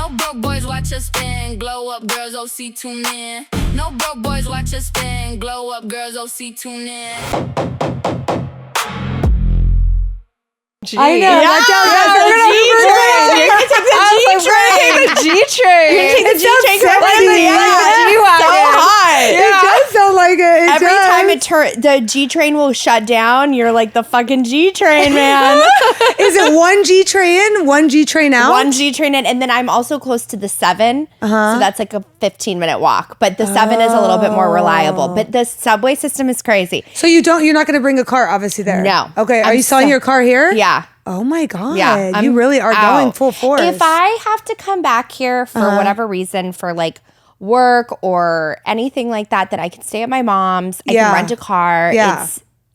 No broke boys watch us spin. Glow up girls, OC tune in. No broke boys watch us spin. Glow up girls, OC tune in. I know. Yeah, the G train. You're gonna take the G train. So hot. It does sound like it. Every time the G train will shut down, you're like the fucking G train, man. Is it one G train in, one G train out? One G train in, and then I'm also close to the 7, so that's like a 15-minute walk. But the 7 is a little bit more reliable. But the subway system is crazy. So you're not going to bring a car, obviously, there. No. Okay. Are you selling your car here? Yeah. Oh my God. Yeah, you really are going full force. If I have to come back here for whatever reason, for like work or anything like that I can stay at my mom's, I can rent a car. Yeah.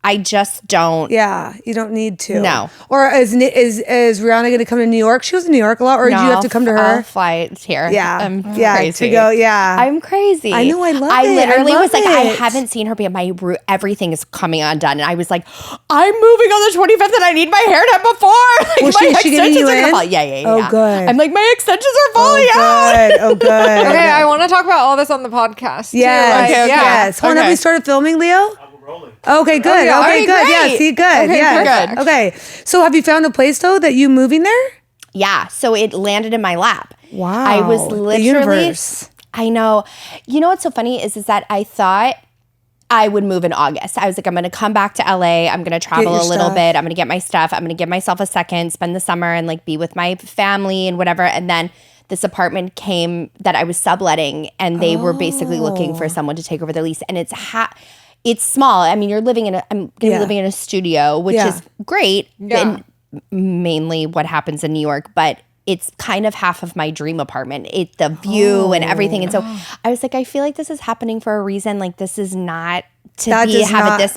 I just don't. Yeah, you don't need to. No. Or is Rihanna going to come to New York? She was in New York a lot, or do you have to come to her? I'll fly here. Yeah, I'm yeah, crazy. to go. Yeah, I'm crazy. I know. I love it. I literally was like, I it. haven't seen her, but everything is coming undone, and I was like, I'm moving on the 25th, and I need my hair done before. Was my she getting you in? Yeah. Oh, good. I'm like, my extensions are falling out. Oh, good. Okay, I want to talk about all this on the podcast. Yes. Too. Like, Yes. Hold on, have we started filming, Leo? Rolling. Okay, good. yeah. Okay, Okay, good. Yeah, great. see, good. Okay, Yeah. perfect. Okay. So have you found a place though that you moving there? Yeah, so it landed in my lap. Wow. I was The literally. universe. I know. You know what's so funny is that I thought I would move in August. I was like, I'm going to come back to LA. I'm going to travel your a little stuff. bit. I'm going to get my stuff. I'm going to give myself a second, spend the summer and like be with my family and whatever. And then this apartment came that I was subletting, and they were basically looking for someone to take over the lease. And it's small. I mean, I'm going to be living in a studio, which is great. And mainly what happens in New York, but it's kind of half of my dream apartment. It's the view and everything. And so I was like, I feel like this is happening for a reason. Like, this is not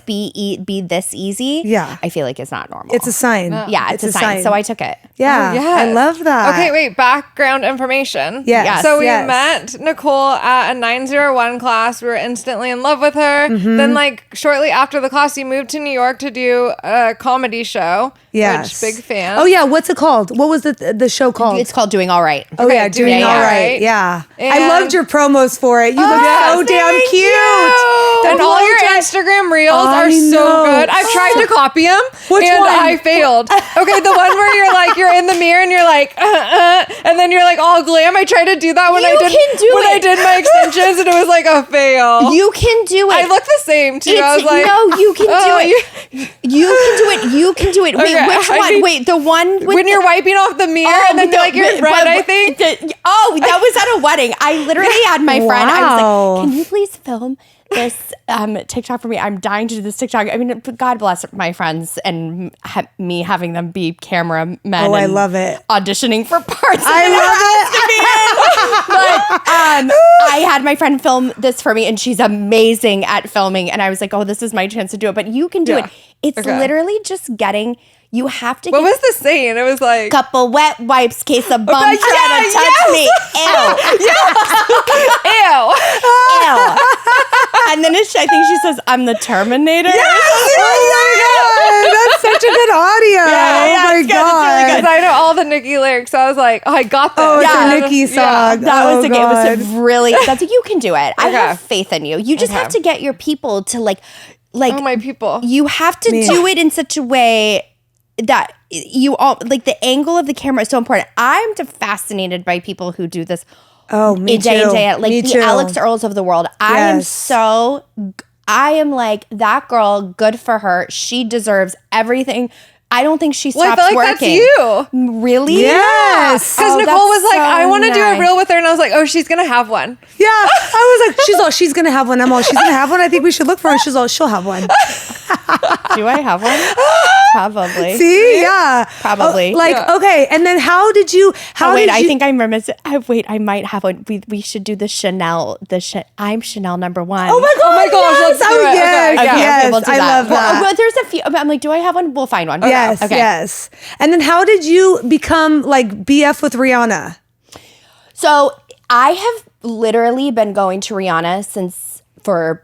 be this easy. Yeah. I feel like it's not normal. It's a sign. Yeah, it's a sign. So I took it. Yeah. Yes. I love that. Okay, wait, background information. Yes. So we yes. met Nicole at a 901 class. We were instantly in love with her. Mm-hmm. Then like shortly after the class, you moved to New York to do a comedy show. Yes. Which, big fan. Oh yeah. What's it called? What was the show called? It's called Doing All Right. Oh yeah, doing Doing all All right. Right. Yeah, I And- loved your promos for it. You look so damn thank cute. you. And all your Instagram reels are so know. good. I've tried to copy them, Which and one? I failed. Okay, the one where you're in the mirror and you're like, and then you're like all glam. I tried to do that when You I did can do I it. did my extensions, and it was like a fail. You can do it. I look the same too. I was It's- like, no, you can oh, do it. You can do it. You can do it. Wait, Okay, which I one? need- Wait, the one with when you're wiping off the mirror and then like you're red. I think. that was at a wedding. I literally had my friend. I was Wow. like, "Can you please film this TikTok for me? I'm dying to do this TikTok." I mean, God bless my friends and me having them be cameramen. Oh, I and love it. Auditioning for parts. I love it. But I had my friend film this for me, and she's amazing at filming. And I was like, "Oh, this is my chance to do it." But you can do Yeah. it. It's Okay. literally just getting. You have to What get was the saying? It was like. couple wet wipes, case of bum yeah, trying to touch me. Ew. Ew. Ew. And then I think she says, I'm the Terminator. Oh my God, that's such a good audio. yeah, oh my it's good. It's really God. Because I know all the Nicki lyrics, so I was like, oh, I got this. Oh, it's Yeah. a Nicki song. That oh, was like, God. it was a really, that's like, you can do it. I Okay. have faith in you. You just have to get your people to like, Oh, my people. you have to do it in such a way that you all, like the angle of the camera is so important. I'm fascinated by people who do this Oh, me day too. in, day out. Like Me the too. Alex Earls of the world. Yes. I am like, that girl, good for her. She deserves everything. I don't think she Well, I stops feel like working. that's you. Really? Yes. Because Oh, Nicole that's was like, so I want to do a nice. reel with her. And I was like, oh, she's going to have one. Yeah, I was like, she's gonna have one. I'm all, she's gonna have one. I think we should look for her. She's all, she'll have one. Do I have one? Probably. See, yeah, Probably. Okay. And then how did you? I think I'm reminiscent. I might have one. We should do the Chanel. I'm Chanel number one. Oh my God! Oh my gosh, yes, let's do it. yes, Okay, yes. we'll do I that. love that. Well, there's a few. I'm like, do I have one? We'll find one. Yes, Okay. yes. And then how did you become like BF with Rihanna? So I have literally been going to Rihanna for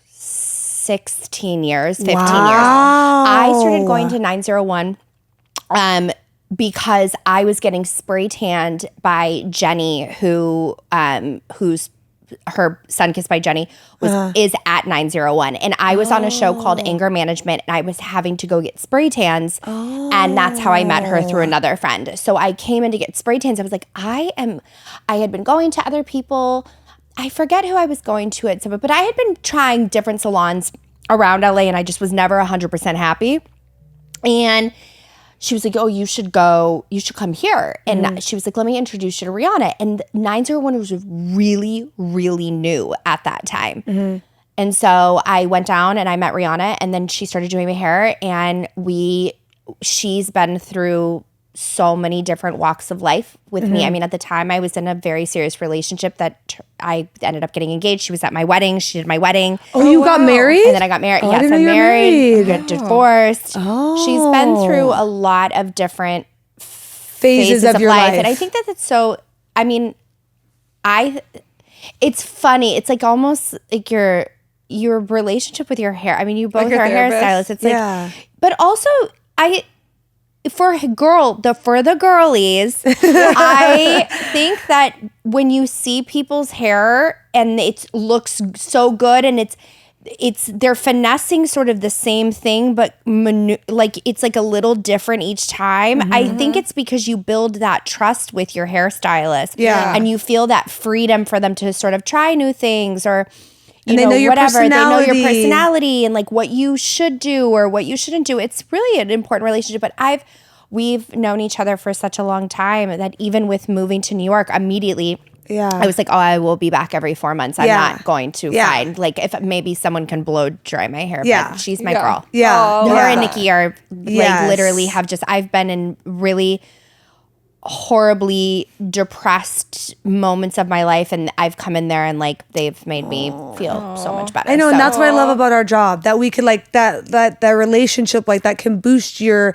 16 years, 15 years. I started going to 901 because I was getting spray tanned by Jenny, who's her Sun Kissed by Jenny is at 901, and I was on a show called Anger Management, and I was having to go get spray tans, and that's how I met her through another friend. So I came in to get spray tans. I was like, I had been going to other people. I forget who I was going to at some, but I had been trying different salons around LA, and I just was never 100% happy. And she was like, oh, you should come here. And she was like, let me introduce you to Rihanna. And 901 was really, really new at that time. And so I went down and I met Rihanna, and then she started doing my hair, and she's been through so many different walks of life with me. I mean, at the time I was in a very serious relationship that I ended up getting engaged. She was at my wedding. She did my wedding. Oh, you got married? And then I got married. I Yes, didn't know I'm you were married. married. Got divorced. She's been through a lot of different Phases of your life. And I think that it's so, I mean, it's funny. It's like almost like your relationship with your hair. I mean, you both Like a are therapist? hairstylists. It's like, but also for the girlies, I think that when you see people's hair and it looks so good, and they're finessing sort of the same thing, but like it's like a little different each time. I think it's because you build that trust with your hairstylist, and you feel that freedom for them to sort of try new things, or And they know your whatever. They know your personality. personality and like what you should do or what you shouldn't do. It's really an important relationship. But we've known each other for such a long time that even with moving to New York, immediately I was like, oh, I will be back every 4 months. I'm not going to find, like, if maybe someone can blow dry my hair, but she's my girl. Yeah. Her and Nikki are like literally I've been in really horribly depressed moments of my life, and I've come in there and like they've made me feel so much better. I know, So- and that's what I love about our job, that we could like that relationship like that can boost your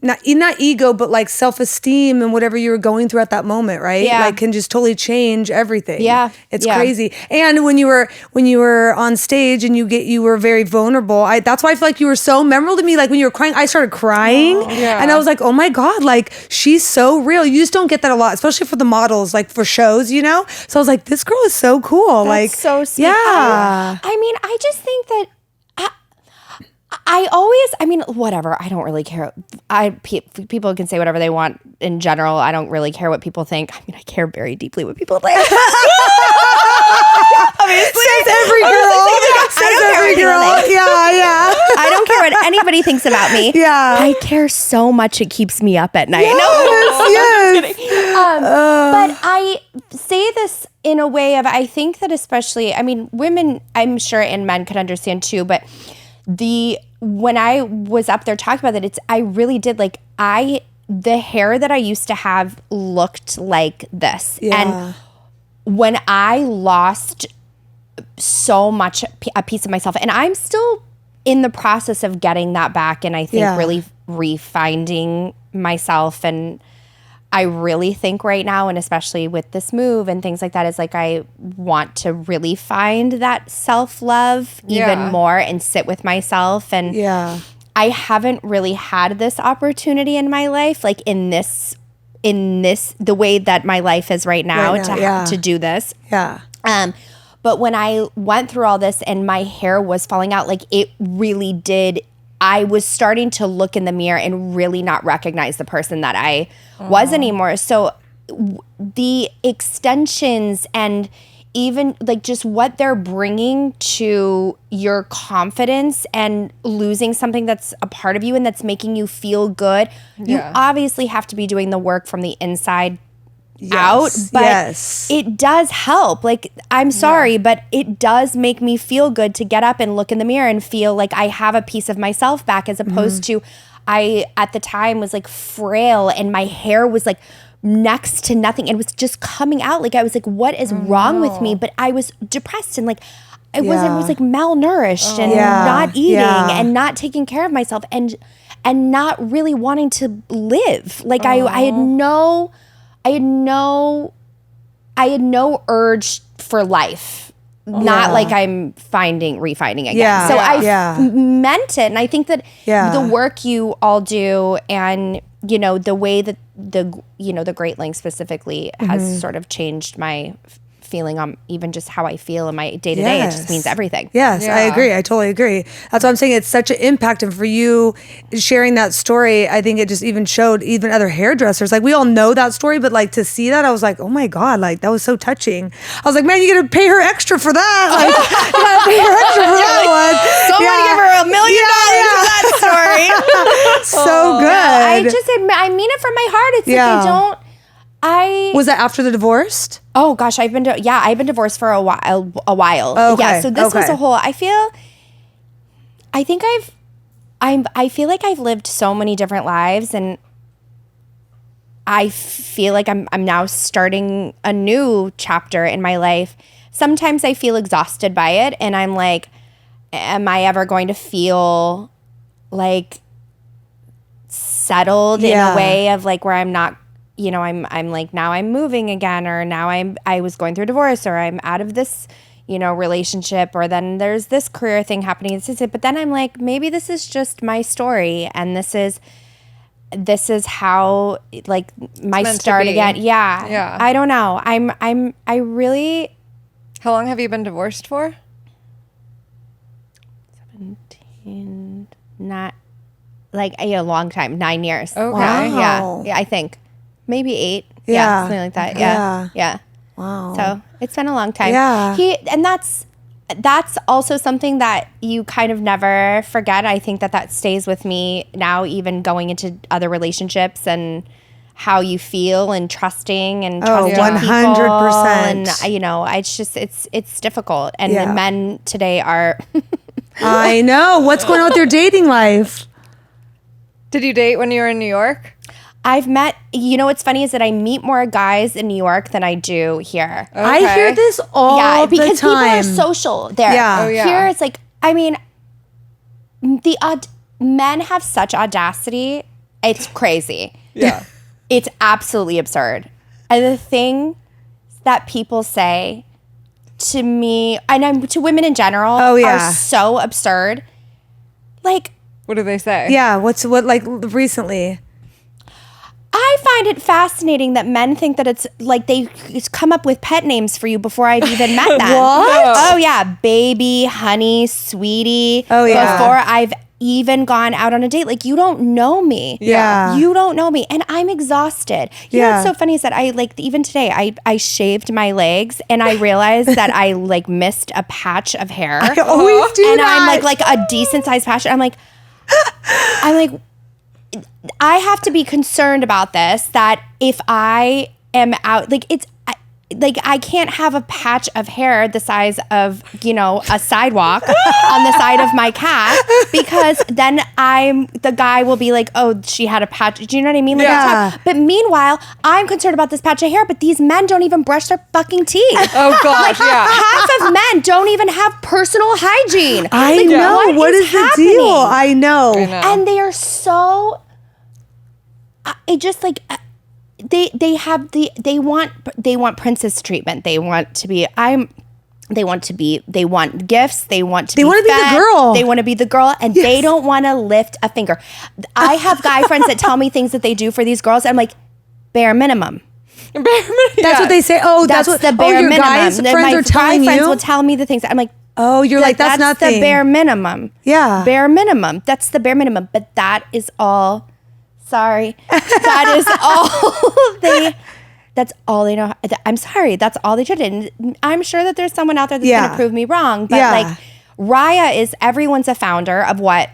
not ego, but like self-esteem and whatever you were going through at that moment, right? Yeah. Like can just totally change everything. Yeah. It's Yeah. crazy. And when you were on stage and you were very vulnerable, that's why I feel like you were so memorable to me. Like when you were crying, I started crying, and I was like, oh my God, like she's so real. You just don't get that a lot, especially for the models, like for shows, you know? So I was like, this girl is so cool. That's like so sweet. Yeah. I mean, I just think that whatever. I don't really care. People can say whatever they want in general. I don't really care what people think. I mean, I care very deeply what people think. Says every girl. Says every girl. Yeah. I don't care what anybody thinks about me. Yeah. I care so much it keeps me up at night. Yes. But I say this in a way of, I think that especially, I mean, women, I'm sure, and men could understand too, but when I was up there talking about it, I really did like, the hair that I used to have looked like this. Yeah. And when I lost so much, a piece of myself, and I'm still in the process of getting that back, and I think really refinding myself, and I really think right now, and especially with this move and things like that, is like I want to really find that self-love even more and sit with myself. And I haven't really had this opportunity in my life, like in this the way that my life is right now, to do this. Yeah. But when I went through all this and my hair was falling out, like it really did, I was starting to look in the mirror and really not recognize the person that I was anymore. So the extensions and even like just what they're bringing to your confidence and losing something that's a part of you and that's making you feel good, you obviously have to be doing the work from the inside out, but it does help. Like, I'm sorry, but it does make me feel good to get up and look in the mirror and feel like I have a piece of myself back, as opposed to I at the time was like frail and my hair was like next to nothing and was just coming out. Like I was like, what is wrong with me? But I was depressed and like I was like malnourished and not eating and not taking care of myself and not really wanting to live. Like I had no urge for life not like I'm refining again. Yeah. So I Yeah. meant it. And I think that Yeah. the work you all do and, the way that the Great Lake specifically has sort of changed my feeling on even just how I feel in my day to day. It just means everything. Yes, I agree. I totally agree. That's what I'm saying. It's such an impact. And for you sharing that story, I think it just even showed even other hairdressers. Like we all know that story, but like to see that, I was like, oh my God, like that was so touching. I was like, man, you got to pay her extra for that. Like, you got to pay her extra for that one. Someone give her $1 million for that story. So good. I mean it from my heart. It's like Was that after the divorce? Oh gosh, I've been divorced for a while. Okay, Yeah, so this was okay. a whole. I feel like I've lived so many different lives, and I feel like I'm now starting a new chapter in my life. Sometimes I feel exhausted by it, and I'm like, am I ever going to feel like settled in a way of like where I'm not, I'm like, now I'm moving again, or now I was going through a divorce, or I'm out of this, relationship, or then there's this career thing happening. But then I'm like, maybe this is just my story, and this is how like my start again. Yeah. Yeah. I don't know. I really. How long have you been divorced for? 17, not like a long time, 9 years. Okay. Wow. Yeah, I think maybe 8. Yeah. Something like that. Yeah. Yeah. Wow. So it's been a long time. Yeah. And that's also something that you kind of never forget. I think that stays with me now, even going into other relationships, and how you feel and trusting and trusting 100%. people. And it's difficult. And the men today are. I know. What's going on with your dating life? Did you date when you were in New York? I've met, what's funny is that I meet more guys in New York than I do here. Okay. I hear this all the because time. people are social there. Yeah. Oh, yeah. Here it's like, men have such audacity. It's crazy. Yeah. It's absolutely absurd. And the thing that people say to me, and to women in general, are so absurd. Like, What do they say? Yeah. What like recently? I find it fascinating that men think that it's like they come up with pet names for you before I've even met them. What? Oh yeah, baby, honey, sweetie. Oh, yeah. Before I've even gone out on a date, like you don't know me. Yeah. You don't know me, and I'm exhausted. You know what's so funny is that I even today I shaved my legs and I realized that I like missed a patch of hair. I always do and that. I'm like a decent sized patch. I'm like. I have to be concerned about this, that if I am out, I can't have a patch of hair the size of, a sidewalk on the side of my calf, because then the guy will be like, oh, she had a patch. Do you know what I mean? But meanwhile, I'm concerned about this patch of hair, but these men don't even brush their fucking teeth. Oh gosh, yeah. Half of men don't even have personal hygiene. I know. What is the deal? I know. And they are so. It just like they want princess treatment. They want to be they want gifts. They want to be the girl. They want to be the girl, and they don't want to lift a finger. I have guy friends that tell me things that they do for these girls. I'm like, bare minimum. That's what they say. Oh, that's what the bare your minimum. guys My friends are telling guy friends you. will tell me the things. I'm like, Oh, you're like, that's nothing. the bare minimum. Yeah. Bare minimum. That's the bare minimum. But that is all. Sorry. That is all that's all they know. I'm sorry. That's all they did. And I'm sure that there's someone out there that's going to prove me wrong. But like, Raya everyone's a founder of what?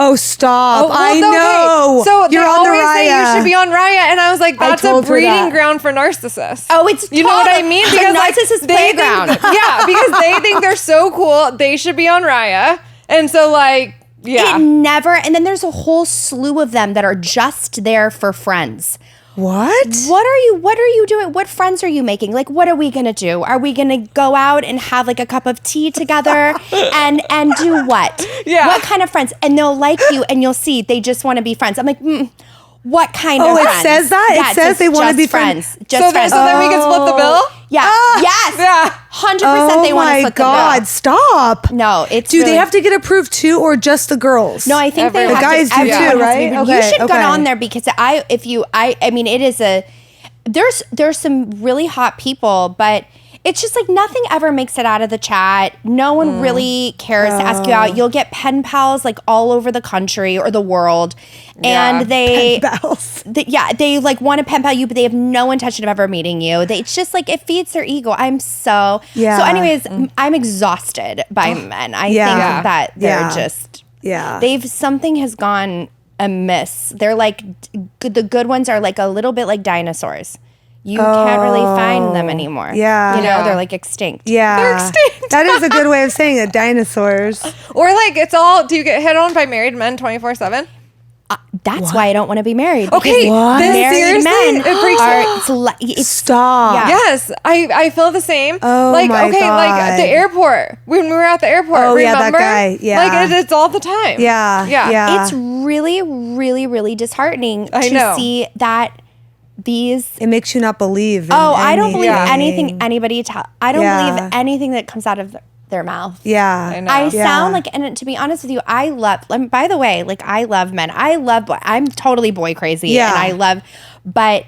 Oh, stop. Oh, well, I know. So you're they on the always say Raya. you should be on Raya. And I was like, that's a told her breeding that. ground for narcissists. Oh, it's You know what I mean? Because narcissist playground. Yeah, because they think they're so cool. They should be on Raya. And so like, yeah. It never, and then there's a whole slew of them that are just there for friends. What? What are you doing? What friends are you making? Like, what are we gonna do? Are we gonna go out and have like a cup of tea together and do what? Yeah. What kind of friends? And they'll like you, and you'll see they just want to be friends. I'm like, what kind of Oh, friends? it says that? It says they wanna just be friends. Just friends. So then we can split the bill? Yeah. Yes. Yeah. 100% they want to my split God, the bill. stop. No, it's Do they really- have to get approved too, or just the girls? No, I think they Everyone. have The guys to, do everyone too, has to right? be- Okay, you should okay. get on there because I mean, it is there's some really hot people, but it's just like nothing ever makes it out of the chat. No one really cares to ask you out. You'll get pen pals like all over the country or the world. Yeah. And they, Bells. they like want to pen pal you, but they have no intention of ever meeting you. It's just like, it feeds their ego. So anyways, I'm exhausted by men. I Yeah. think that they're Yeah. just, Yeah. something has gone amiss. They're like, the good ones are like a little bit like dinosaurs. You can't really find them anymore. Yeah. You know, Yeah. they're like extinct. Yeah. They're extinct. That is a good way of saying it. Dinosaurs. Or like it's all. Do you get hit on by married men 24/7? That's why I don't want to be married. Okay, because What? this married seriously, men it freaks me are, out. it's Stop. Yeah. Yes, I feel the same. Oh like my okay, like at the God. airport when we were at the airport. Oh, yeah, that remember? guy. Yeah. like it's all the time. Yeah. yeah, Yeah. it's really, really, really disheartening I to know. see that these. It makes you not believe. In I don't believe anything. anything anybody tell. I don't Yeah. believe anything that comes out of their mouth. Yeah. I know. I Yeah. sound like, and to be honest with you, I love, by the way, like I love men. I love boy. I'm totally boy crazy. Yeah. And I love, but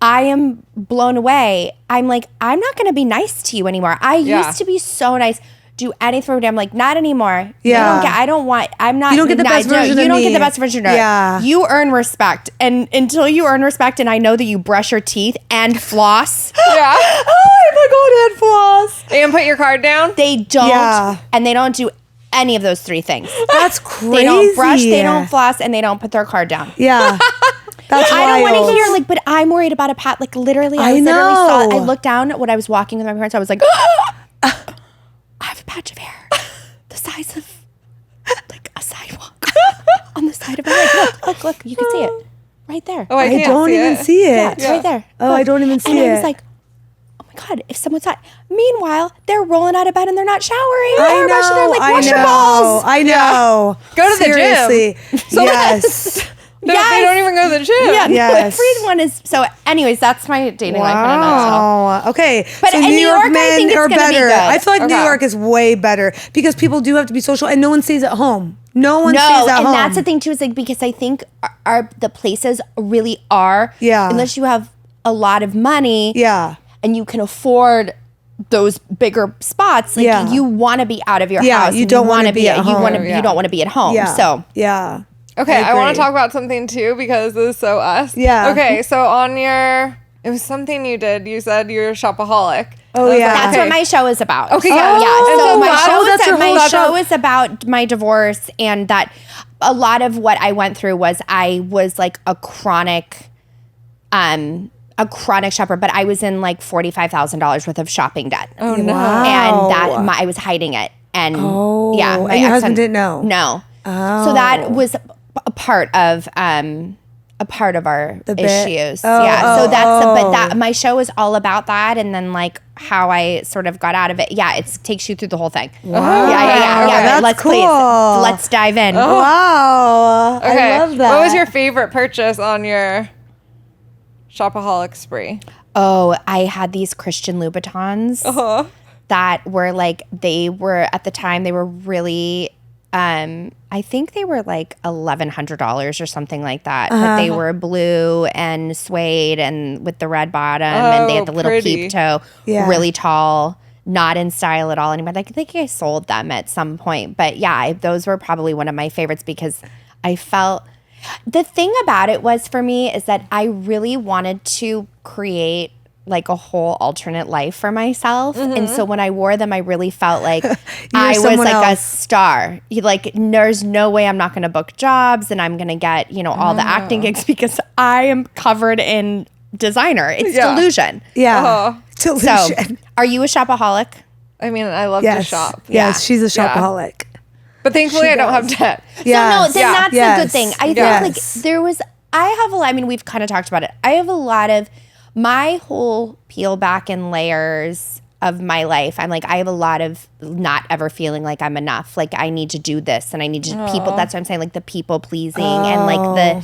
I am blown away. I'm like, I'm not going to be nice to you anymore. I Yeah. used to be so nice. Do anything for me. I'm like, not anymore. Yeah. I'm not. You don't get the best version You of don't me. get the best version of Yeah. her. You earn respect. And until you earn respect, and I know that you brush your teeth and floss. yeah. Oh my God, and floss. And put your card down. They don't, Yeah. and they don't do any of those three things. That's crazy. They don't brush, they don't floss, and they don't put their card down. Yeah. That's I don't want wild. to hear like, but I'm worried about a pat. Like literally, I literally know. I looked down when I was walking with my parents. I was like, I have a patch of hair the size of like a sidewalk on the side of my leg. Look, you can see it right there. Oh, I I can't don't see even it. see it. Yeah, it's right there. Oh, I don't even see and it. I was like, oh my God, if someone's hot. Meanwhile, they're rolling out of bed and they're not showering. I Or brushing their, know. like, I wash your know. balls. I know. Go to the gym. Seriously. Yes. No, they don't even go to the gym. Yeah, Yes. every one is. So, anyways, that's my dating life in a nutshell. Wow. Okay. But so in New New York York, I men think it's are gonna be better. good. I feel like New Okay. York is way better because people do have to be social and no one stays at home. No one stays No, at and home. that's the thing too. Is like because I think the places really are. Yeah. Unless you have a lot of money. Yeah. And you can afford those bigger spots. Like Yeah. you want to be out of your Yeah, house. you and don't wanna wanna be at You home. want to. Yeah. You don't want to be at home. Yeah. So. Yeah. Okay, I want agree. to talk about something too because this is so us. Yeah. Okay, so it was something you did. You said you're a shopaholic. Oh, I was yeah. That's okay. what my show is about. Okay, So, yeah. yeah. And So so my that- show oh, is that's your whole my show. show is about my divorce, and that a lot of what I went through was I was like a chronic shopper, but I was in like $45,000 worth of shopping debt. Oh no. Wow. And that I was hiding it, and yeah, my and your ex-husband- husband didn't know? No. Oh. So that was a part of our The bit? issues. Oh, yeah. So oh, that's oh. but that my show is all about that, and then like how I sort of got out of it. Yeah, it takes you through the whole thing. Wow. Yeah. Okay. That's Let's cool. let's dive in. Wow. Okay. I love that. What was your favorite purchase on your shopaholic spree? Oh, I had these Christian Louboutins Uh-huh. that were like they were at the time they were really. I think they were like $1,100 or something like that. But they were blue and suede and with the red bottom, and they had the little pretty. peep toe, Yeah. really tall, not in style at all anymore. I think I sold them at some point, but yeah, those were probably one of my favorites because I felt the thing about it was for me is that I really wanted to create like a whole alternate life for myself. And so when I wore them, I really felt like I was someone like a else. star. Like there's no way I'm not going to book jobs and I'm going to get, all the acting gigs because I am covered in designer. It's Yeah. delusion. Yeah. Uh-huh. So Delusion. are you a shopaholic? I mean, I love to Yes. shop. Yes, Yeah. she's a Yeah. shopaholic. But thankfully, She I don't have does. debt. Yes. So no, then Yeah. that's Yes. a good thing. I think Yes. like I mean, we've kind of talked about it. I have a lot of my whole peel back and layers of my life. I'm like, I have a lot of not ever feeling like I'm enough. Like I need to do this and I need to people. That's what I'm saying. Like the people pleasing and like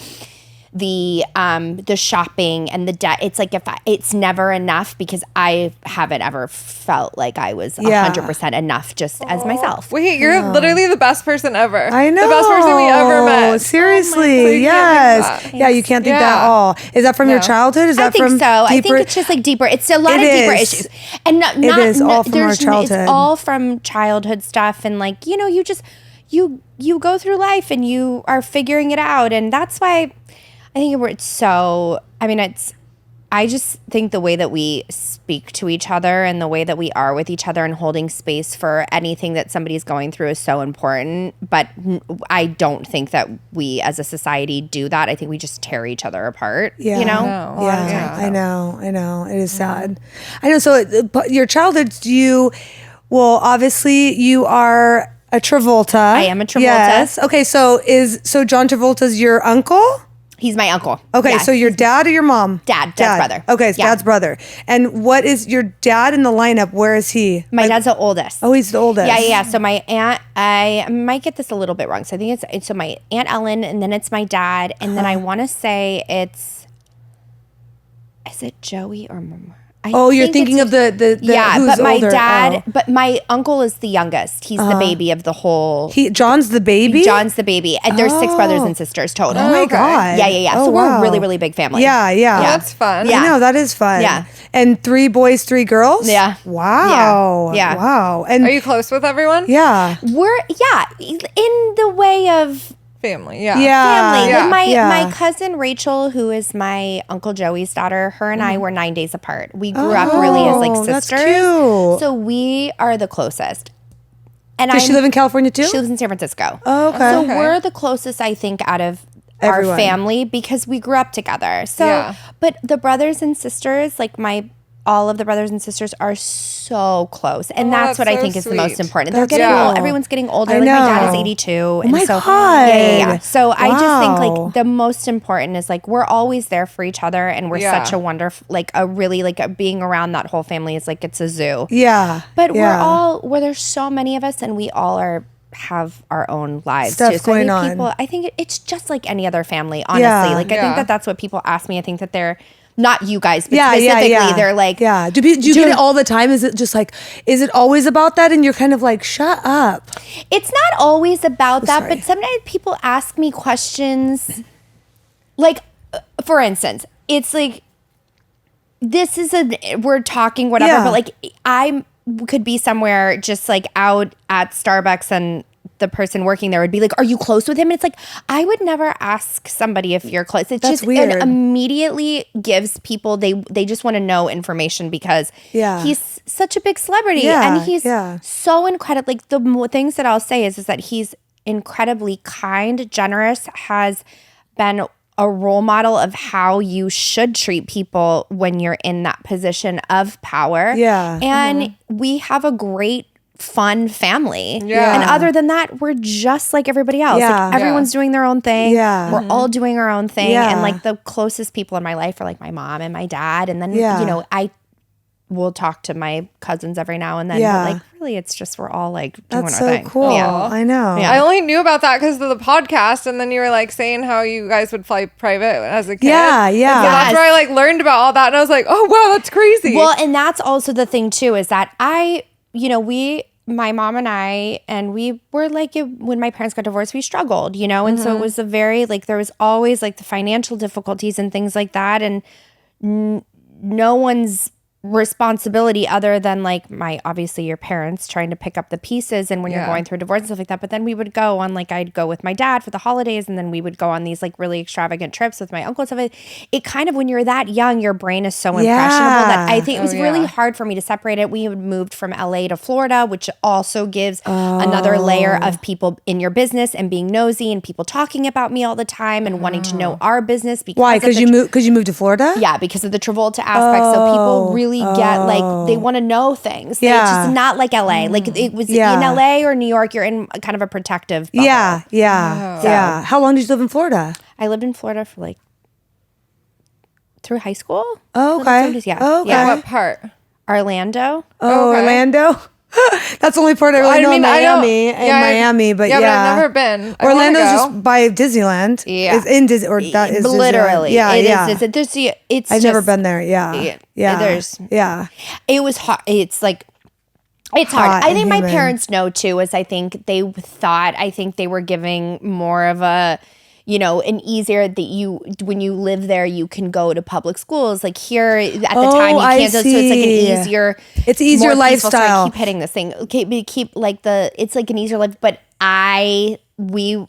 the shopping and the debt. It's like it's never enough because I haven't ever felt like I was 100% enough just as myself. Wait, you're literally the best person ever. I know. The best person we ever met. Seriously, yes. Yeah, you can't think that at all. Is that from your childhood? Is I that think from so. I deeper? think it's just like deeper. It's a lot of deeper issues, and not is all from our there's childhood. It's all from childhood stuff, and like you just you go through life and you are figuring it out, and that's why I think it's so. I mean, I just think the way that we speak to each other and the way that we are with each other and holding space for anything that somebody's going through is so important. But I don't think that we as a society do that. I think we just tear each other apart, Yeah. you know? No. Yeah, I know. It is sad. I know. So your childhood, obviously you are a Travolta. I am a Travolta. Yes. Okay. So John Travolta's your uncle? He's my uncle. Okay. Yeah. So your dad or your mom? Dad's brother. Okay. It's Yeah. dad's brother. And what is your dad in the lineup? Where is he? My dad's the oldest. Oh, he's the oldest. Yeah. So my aunt, I might get this a little bit wrong. So I think it's my Aunt Ellen, and then it's my dad, and then I want to say is it Joey or Mama? You're thinking of the yeah, who's but my older? dad, Oh. but my uncle is the youngest. He's the baby of the whole. John's the baby? John's the baby, and there's 6 brothers and sisters total. Oh my God. Yeah. Oh, So we're wow. a really, really big family. Yeah. That's fun. Yeah. I know, that is fun. Yeah. And 3 boys, 3 girls? Yeah. Wow. Yeah. Wow. And Are you close with everyone? yeah. We're in the way of Family. Yeah. Yeah. family. Yeah. Like my cousin Rachel, who is my Uncle Joey's daughter, her and I were 9 days apart. We grew up really as like that's sisters. cute. So we are the closest. And Does she live in California too? She lives in San Francisco. Oh, okay. So Okay. we're the closest, I think, out of Everyone. our family because we grew up together. So, Yeah. but the brothers and sisters, like all of the brothers and sisters are so close. And that's that's what I so think is the most sweet. important. That's They're getting cool. old. Everyone's getting older. I Like my dad is know. 82. Oh my so, God. Yeah. So I just think Wow. like the most important is like we're always there for each other, and we're Yeah. such a wonderful, like a really like being around that whole family is like it's a zoo. Yeah. But yeah. there's so many of us, and we all have our own lives Stuff too. So going I think on. I think it's just like any other family, honestly. Yeah. Like I Yeah. think that that's what people ask me. I think that they're not you guys, but Yeah, specifically yeah. they're like, yeah. Do you get it all the time? Is it just like, is it always about that? And you're kind of like, shut up. it's not always about that, sorry. but sometimes people ask me questions like, for instance, it's like, we're talking whatever, Yeah. but like I could be somewhere just like out at Starbucks and the person working there would be like, are you close with him? And it's like, I would never ask somebody if you're close. It's That's just, weird. it immediately gives people, they just want to know information because Yeah. he's such a big celebrity Yeah, and he's yeah. so incredible. Like things that I'll say is that he's incredibly kind, generous, has been a role model of how you should treat people when you're in that position of power. Yeah. And we have a great fun family. Yeah. And other than that, we're just like everybody else. Yeah. Like everyone's doing their own thing. Yeah. We're all doing our own thing. Yeah. And like the closest people in my life are like my mom and my dad. And then, Yeah. I will talk to my cousins every now and then. Yeah. But like really it's just we're all like doing That's our so thing. cool. Yeah. I know. Yeah. I only knew about that because of the podcast, and then you were like saying how you guys would fly private as a kid. Yeah, yeah. And so that's Yes. where I like learned about all that, and I was like, oh wow, that's crazy. Well, and that's also the thing too, is that my mom and we were like, when my parents got divorced, we struggled, and so it was a very, like, there was always like the financial difficulties and things like that. And no one's responsibility other than like obviously your parents trying to pick up the pieces and when you're Yeah. going through divorce and stuff like that. But then we would go on, like, I'd go with my dad for the holidays, and then we would go on these like really extravagant trips with my uncle and stuff. It kind of, when you're that young, your brain is so impressionable that I think it was really hard for me to separate it. We had moved from LA to Florida, which also gives another layer of people in your business and being nosy and people talking about me all the time and wanting to know our business. Because Why? of Because the you moved to Florida? yeah, because of the Travolta aspect. So people really get like, they want to know things. Yeah. It's just not like LA. Like it was Yeah. in LA or New York, you're in kind of a protective bubble. Yeah. Yeah. Yeah. How long did you live in Florida? I lived in Florida for like through high school. Oh, okay. Yeah. Oh, okay. Yeah. what part? Orlando. Oh, Okay. Orlando. That's the only part I really know. I know- Miami and yeah, Miami, but yeah, but I've never been. I wanna Orlando's go. just by Disneyland. Yeah. It's in Disney, or that is literally. Disneyland. Yeah, it yeah. is. It's I've never just- been there. Yeah, Yeah. yeah. There's- yeah. It was hard. It's like, it's Hot hard. I think and my humid. parents know too, is I think they thought, I think they were giving more of a, you know, an easier that you, when you live there, you can go to public schools. Like here at the time, you I can't. So it's like see. an easier, It's easier more peaceful- sorry, I lifestyle. keep hitting this thing. Okay, we keep like it's like an easier life. But we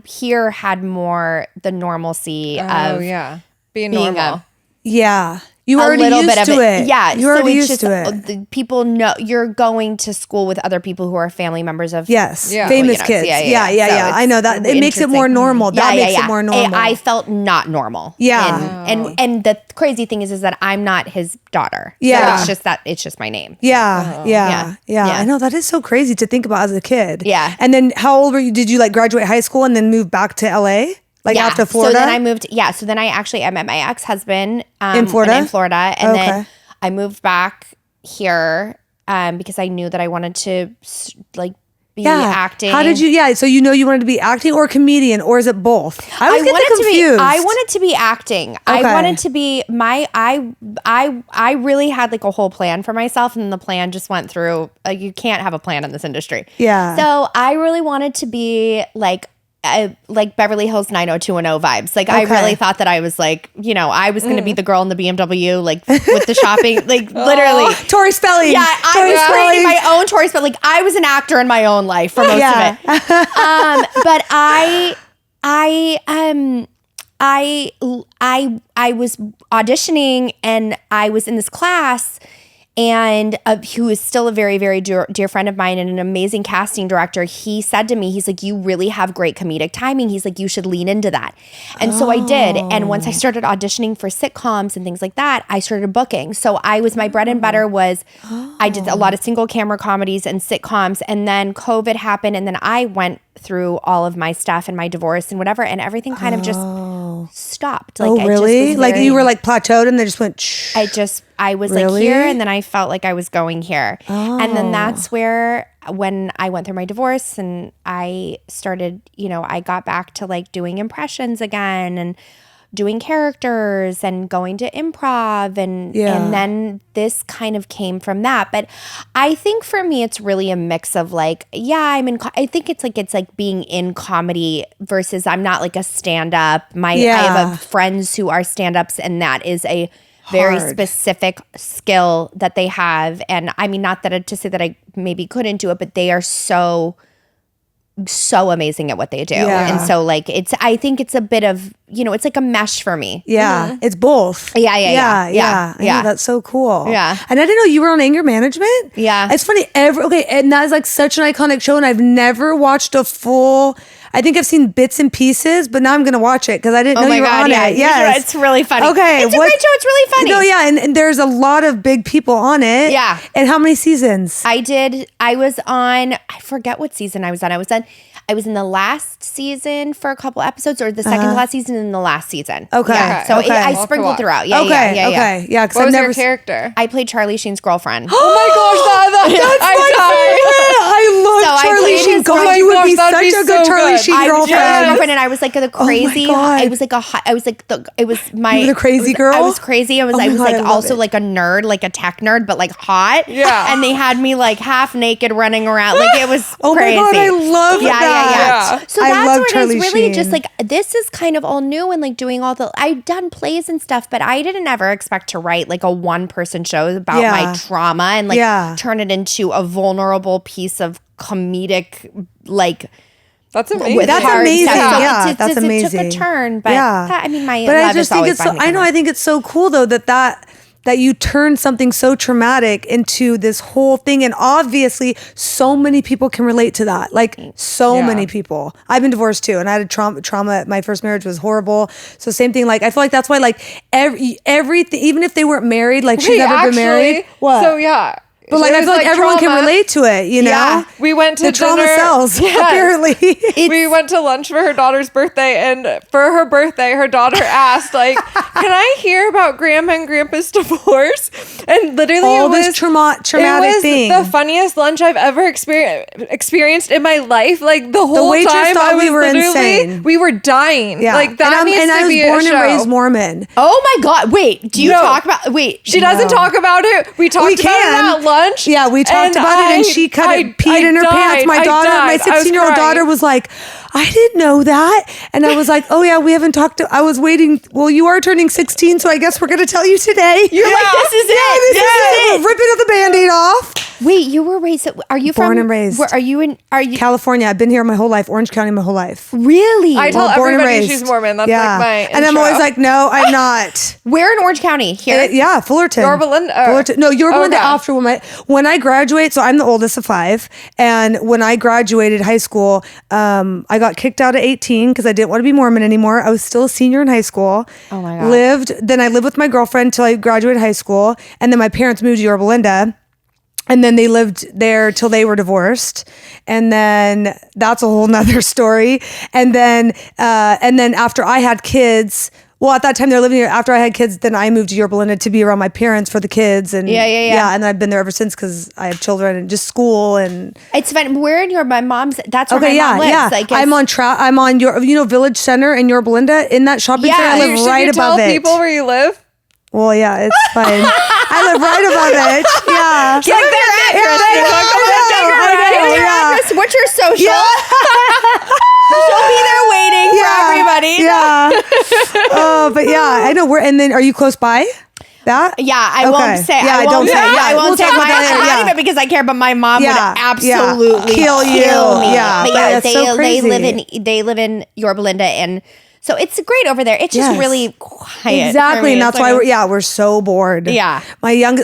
here had more the normalcy Oh of yeah, being being normal. Yeah. You a already little used bit of to it. it. Yeah. You already it's used to it. The people know you're going to school with other people who are family members of Yes. Yeah. Famous you know, kids. yeah, Yeah, yeah. So I know that. It makes it more interesting. normal. That Yeah, makes yeah. it more normal. I felt not normal. Yeah. And the crazy thing is that I'm not his daughter. Yeah. So it's just my name. Yeah, yeah, Yeah. yeah. I know that is so crazy to think about as a kid. Yeah. And then how old were you? Did you like graduate high school and then move back to LA? Like Yeah. after Florida? So then I moved. Yeah. So then I met my ex-husband In Florida? In Florida, and Okay. then I moved back here because I knew that I wanted to like be acting. How did you? Yeah. So you wanted to be acting or comedian, or is it both? I always get confused. I wanted to be acting. Okay. I wanted to be I really had like a whole plan for myself, and the plan just went through. You can't have a plan in this industry. Yeah. So I really wanted to be like Beverly Hills 90210 vibes. Like I Okay. really thought that I was like, you know, I was going to be the girl in the BMW, like with the shopping, like literally. Tori Spelling. Yeah, I Tori was creating Spelling. my own Tori Spelling. Like I was an actor in my own life for most of it. But I was auditioning, and I was in this class, and who is still a very, very dear friend of mine and an amazing casting director. He said to me, he's like, you really have great comedic timing. He's like, you should lean into that. And so I did. And once I started auditioning for sitcoms and things like that, I started booking. So my bread and butter was, I did a lot of single camera comedies and sitcoms. And then COVID happened. And then I went through all of my stuff and my divorce and whatever. And everything kind of just stopped. Like, Oh, I just really? was Like very- you were like plateaued and they just went, shh. I was Really? like here, and then I felt like I was going here. And then that's where, when I went through my divorce and I started, you know, I got back to like doing impressions again and doing characters and going to improv, and then this kind of came from that. But I think for me it's really a mix of like, yeah, I think it's like being in comedy versus I'm not like a stand-up. I have friends who are stand-ups, and that is a very Hard. specific skill that they have. And I mean, not that to say that I maybe couldn't do it, but they are so amazing at what they do. Yeah. And so like I think it's a bit of, you know, it's like a mesh for me. Yeah, it's both. Yeah. I know, that's so cool. Yeah. And I didn't know you were on Anger Management. Yeah. It's funny. And that is like such an iconic show, and I've never watched a full. I think I've seen bits and pieces, but now I'm gonna watch it because I didn't know you were on it. Yes, It's really funny. Okay, It's a great show. It's really funny. No, yeah, and there's a lot of big people on it. Yeah. And how many seasons? I was on, I forget what season I was on. I was in the last season for a couple episodes, or the second to last season and the last season. Okay. Yeah. So Okay. I I'll sprinkled throughout. Yeah. Okay. Yeah. Okay. Yeah. Because What I've was never. your character? I played Charlie Sheen's girlfriend. Oh my gosh, That's I'm my dying. favorite. I love So I Charlie played Sheen. his God, girl- you would Oh my be gosh, that'd such be a good so Charlie good. Sheen I was girlfriend. Charlie's girlfriend, and I was like the crazy. God. I was like it was my. You were the crazy girl? I was crazy. I was Oh my God, like I love also it. like a nerd, like a tech nerd, but like hot. Yeah. And they had me like half naked running around. Like it was Oh my crazy. God, I love yeah, that. Yeah. So I that's love what Charlie it's really Sheen. just like, this is kind of all new, and like doing all the, I've done plays and stuff, but I didn't ever expect to write like a one person show about Yeah. my trauma and like Yeah. turn it into a vulnerable piece of comedic, like, That's amazing. with That's hard amazing. stuff. So Yeah, it that's took amazing. a turn, but Yeah. I mean, my But love I just is think always it's so. behind the I know. camera. I think it's so cool though that you turn something so traumatic into this whole thing, and obviously so many people can relate to that. Like so Yeah. many people. I've been divorced too, and I had a trauma. My first marriage was horrible. So same thing. Like I feel like that's why like everything, even if they weren't married, like she's Wait, never been married. What? So yeah, But like, It I was, feel like everyone can trauma. relate to it, you know? Yeah, we went to the trauma dinner. sells, Yes. apparently. We went to lunch for her daughter's birthday, and for her birthday, her daughter asked, like, "Can I hear about Grandma and Grandpa's divorce?" And literally, All it this was traumatic it was thing. the funniest lunch I've ever experienced in my life. Like the whole waitress time, thought I was we were literally insane. we were dying. Yeah. Like that needs and to I was be born a show. and raised Mormon. Oh my God. Wait, do you No. talk about, wait. She doesn't talk about it. We talked We about can. it at lunch. Yeah, we talked about it, and she peed in her pants. My daughter, my 16-year-old daughter, was like, "I didn't know that," and I was like, "Oh yeah, we haven't talked. I was waiting. Well, you are turning 16, so I guess we're gonna tell you today." You're like, this is it. This is it. We're ripping the Band-Aid off. Wait, you were raised, are you Born from? and raised. Where are you California. I've been here my whole life. Orange County my whole life. really? I tell Born and everybody raised. she's Mormon. That's like my and I'm intro. always like, no, I'm not. Where in Orange County? Here? Yeah, Fullerton. Yorba Linda. Fullerton. No, Yorba Linda Okay. after when I graduate. So I'm the oldest of 5, and when I graduated high school, I got kicked out at 18 because I didn't want to be Mormon anymore. I was still a senior in high school. Oh my God. Then I lived with my girlfriend till I graduated high school, and then my parents moved to Yorba Linda. And then they lived there till they were divorced. And then that's a whole nother story. And then after I had kids, well, at that time they were living here. After I had kids, then I moved to Yorba Linda to be around my parents for the kids. And Yeah. and I've been there ever since because I have children and just school and. It's fun. Where in my mom's, that's where Okay, my mom lives. yeah. Like, I'm on your, Village Center in Yorba Linda in that shopping Yeah, center. I live Should right you tell above it. people where you live? Well, yeah, it's fine. I live right above it. Yeah. Get their address. I know, yeah. Address. What's your social? She'll be there waiting for everybody. Yeah. Oh, but yeah, I know where. And then, are you close by? That? Yeah, I Okay. won't say. Yeah, I won't don't say. say. Yeah, I we'll won't say talk my about that later, not yeah. even because I care, but my mom Yeah, would absolutely kill you. me. Yeah, but but yeah, it's so crazy. they live in Yorba Linda, and so it's great over there. It's just Yes. really quiet. Exactly, for me. and that's It's why like we're so bored. Yeah.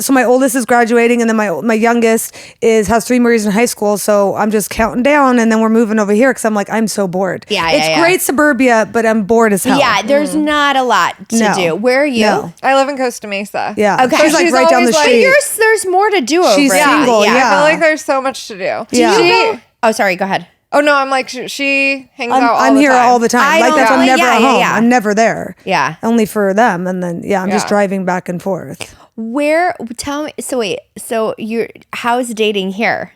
So my oldest is graduating, and then my youngest has 3 more years in high school. So I'm just counting down, and then we're moving over here because I'm so bored. Yeah, it's yeah. great suburbia, but I'm bored as hell. Yeah, there's not a lot to No. do. Where are you? No. I live in Costa Mesa. Yeah, Okay. she's like She's right down the always like- street. There's more to do over She's there. single, I yeah. feel like there's so much to do. Yeah. She, Oh, sorry. Go ahead. oh no, I'm like she hangs out all I'm the here time. all the time. I Like don't that's I'm really- never yeah, at yeah, home. yeah. I'm never there. Yeah. Only for them, and then I'm just Yeah. driving back and forth. Where? Tell me. So wait. So how's dating here?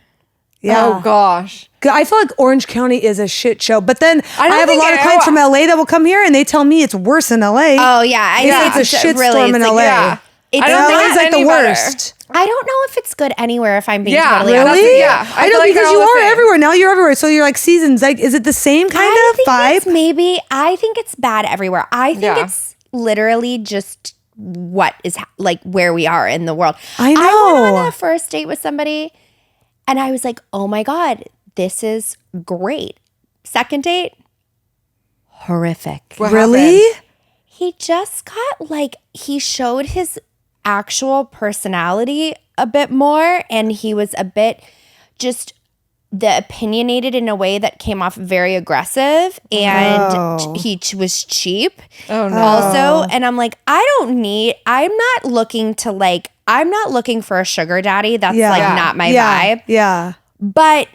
Yeah. Oh gosh. I feel like Orange County is a shit show. But then I, don't have a think lot of I- clients from LA that will come here and they tell me it's worse in LA. Oh yeah, I Yeah. think It's a shitstorm really, in it's LA. Yeah. It's I don't LA think is it's like the any better. worst. I don't know if it's good anywhere. If I'm being Yeah, totally really? honest. Really? Yeah, I I know feel like because they're you all the are same. everywhere. Now you're everywhere. So you're like seasons. Like, is it the same kind I of think it's vibe? I think it's bad everywhere. I think Yeah. it's literally just what is like where we are in the world. I I went know. on a first date with somebody, and I was like, "Oh my god, this is great." Second date, horrific. What Really? happened? He just got like he showed his actual personality a bit more, and he was a bit just the opinionated in a way that came off very aggressive, and he was cheap also. And I'm like, I'm not looking for a sugar daddy. That's like not my vibe. Yeah. But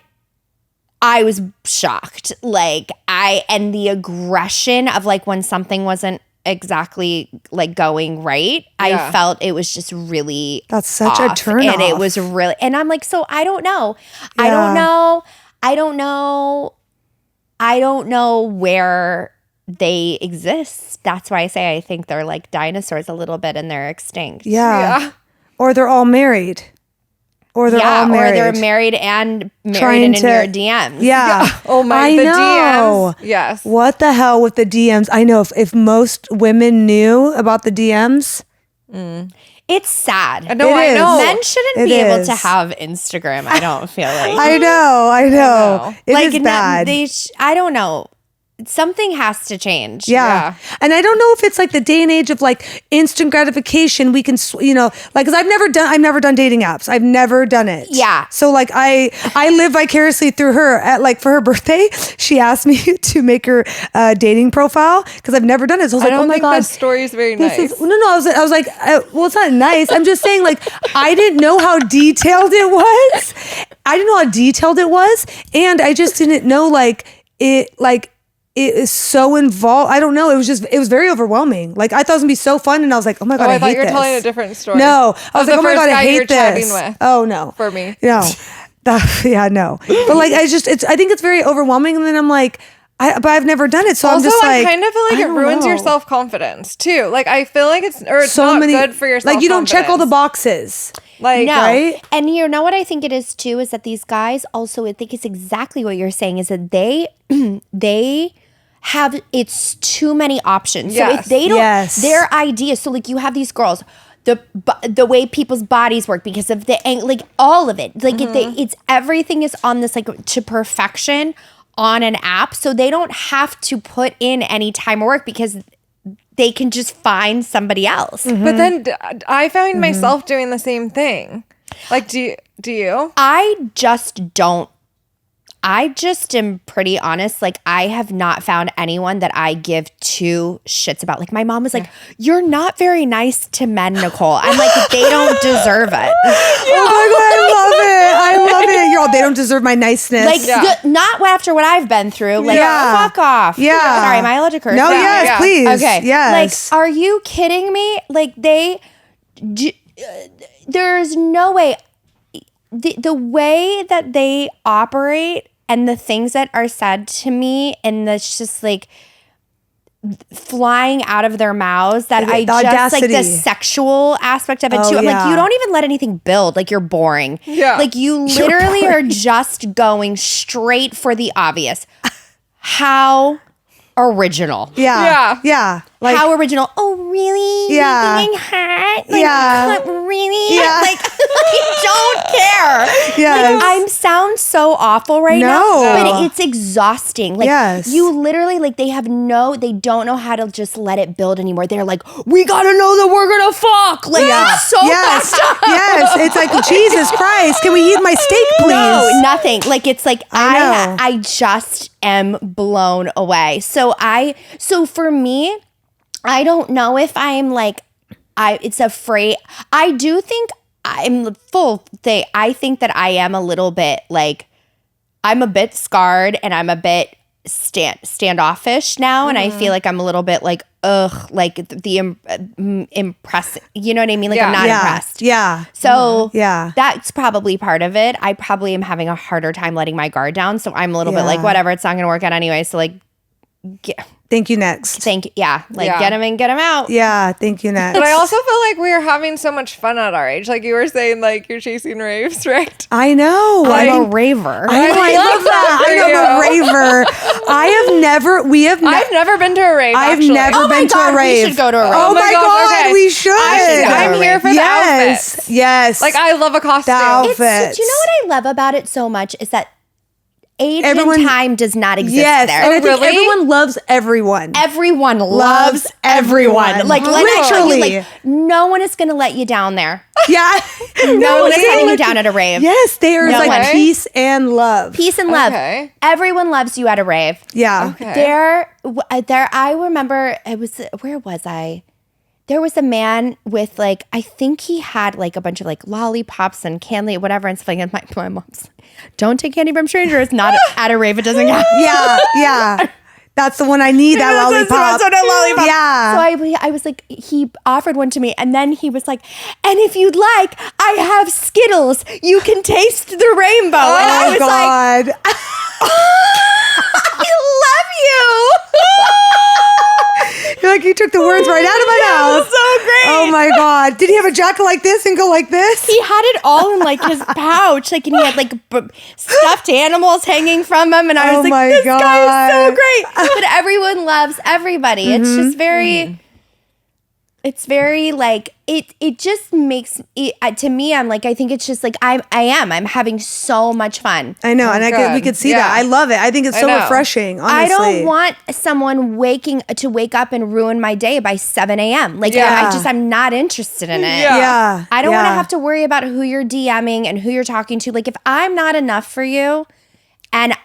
I was shocked. And the aggression of like when something wasn't exactly like going right, Yeah. I felt it was just really That's such a off. turn And it off. was really, and I'm like, so I don't know. I Yeah. don't know where they exist. That's why I say I think they're like dinosaurs a little bit and they're extinct. Yeah. Or they're all married. Or they're all married. or they're married and Trying in to- your DMs. Yeah. Oh my, I the know. DMs. Yes. What the hell with the DMs? I know if most women knew about the DMs. It's sad. No, It I is. know. Men shouldn't It be able is. to have Instagram. I don't feel like. I know. It is like bad. I don't know. something has to change. Yeah. And I don't know if it's like the day and age of like instant gratification. We can, like, cause I've never done dating apps. I've never done it. Yeah. So like I live vicariously through her for her birthday. She asked me to make her dating profile cause I've never done it. So I was like, don't oh my think God. this story is very nice. No, I was like, well, it's not nice. I'm just saying like, I didn't know how detailed it was. And I just didn't know it is so involved. I don't know. It was very overwhelming. Like I thought it was gonna be so fun, and I was like, oh my God, I thought hate you were this. telling a different story. No, I was like, the oh my first God, I guy you were hate chatting this. with. Oh no, For me. no, yeah, no. But like, I think it's very overwhelming, and then I'm like, but I've never done it, so Also, I'm just like, I kind of feel like I it don't ruins your know. self-confidence too. Like I feel like it's So not many good for your self-confidence. like you don't check all the boxes. Like No. Right? And you know what I think it is too is that these guys also, I think it's exactly what you're saying is that they have, it's too many options. So Yes. if they don't, Yes. their idea, so like you have these girls, the way people's bodies work because of like all of it, like it's everything is on this like to perfection on an app. So they don't have to put in any time or work because they can just find somebody else. But then I found myself doing the same thing. Like, do you? I just am pretty honest. Like, I have not found anyone that I give two shits about. Like, my mom was like, you're not very nice to men, Nicole. I'm like, they don't deserve it. Oh my God, I love it. You're all, they don't deserve my niceness. Like, not after what I've been through. Like, Yeah. fuck off. Yeah. Sorry, am I allowed to curse? no, Yeah. yes, yeah. please. Okay. Yes. Like, are you kidding me? Like, there's no way. The way that they operate and the things that are said to me, and that's just like flying out of their mouths that The I just audacity. like the sexual aspect of it Oh, too. I'm like, yeah. you don't even let anything build. Like, you're boring. Yeah. Like, you literally are just going straight for the obvious. How original. Yeah. Yeah. Like, How original. Oh, really? Yeah. You're being hot? Like, Yeah. really? Yeah. Like, I don't care. Yes. Like, I sound so awful right now. No. But it's exhausting. Like, Yes. you literally, like, they don't know how to just let it build anymore. They're like, we gotta know that we're gonna fuck. Like, it's so yes. fucked up. Yes. It's like, Jesus Christ, can we eat my steak, please? No, nothing. Like, it's like I know. I just am blown away. So for me, I don't know if I'm like it's afraid. I do think I'm full thing. I think that I am a little bit like I'm a bit scarred and I'm a bit standoffish now, and I feel like I'm a little bit like like the impressive. You know what I mean? Like, I'm not impressed. Yeah. So Yeah. that's probably part of it. I probably am having a harder time letting my guard down. So I'm a little bit like, whatever, it's not going to work out anyway. So like, Thank you next. get him in, get him out. Yeah. Thank you next. But I also feel like we are having so much fun at our age. Like you were saying, like you're chasing raves, right? I know. I'm a raver. I know. I love that. I am a raver. I've never been to a rave. I've actually. never Oh my been to God, a we rave. should go to a rave. Oh, Oh my my gosh, God, okay. we should. I'm here for the outfits. Yes. Like I love a costume. The outfits. Do you know what I love about it so much is that age Everyone- and time does not exist Yes. there. And I think really? everyone loves everyone. Everyone Loves loves everyone. everyone. Like, Literally. like, no one is going to let you down there. Yeah. No one is they letting you let down at a rave. Yes. There is No like way. peace and love. Peace and love. Okay. Everyone loves you at a rave. Yeah. Okay. There, I remember where was I? There was a man with like, I think he had like a bunch of like lollipops and candy, whatever, and stuff like that. My mom's like, don't take candy from strangers. Not at a rave, it doesn't count. Yeah. Yeah. That's the one I need, that lollipop. So I was like, he offered one to me, and then he was like, and if you'd like, I have Skittles. You can taste the rainbow. And I Oh, was God. like, I love you. You're like, you took the words right out of my mouth. So great. Oh my God. Did he have a jacket like this and go like this? He had it all in like his pouch, like, and he had like stuffed animals hanging from him, and I was Oh like, my "This guy is so God. great!" But everyone loves everybody. It's just very. It's very like it just makes it to me. I'm like, I think it's just like I'm having so much fun. I know, and we could see that. I love it. I think it's so refreshing. Honestly, I don't want someone wake up and ruin my day by 7 a.m. Like I'm not interested in it. Yeah. I don't want to have to worry about who you're DMing and who you're talking to. Like if I'm not enough for you, and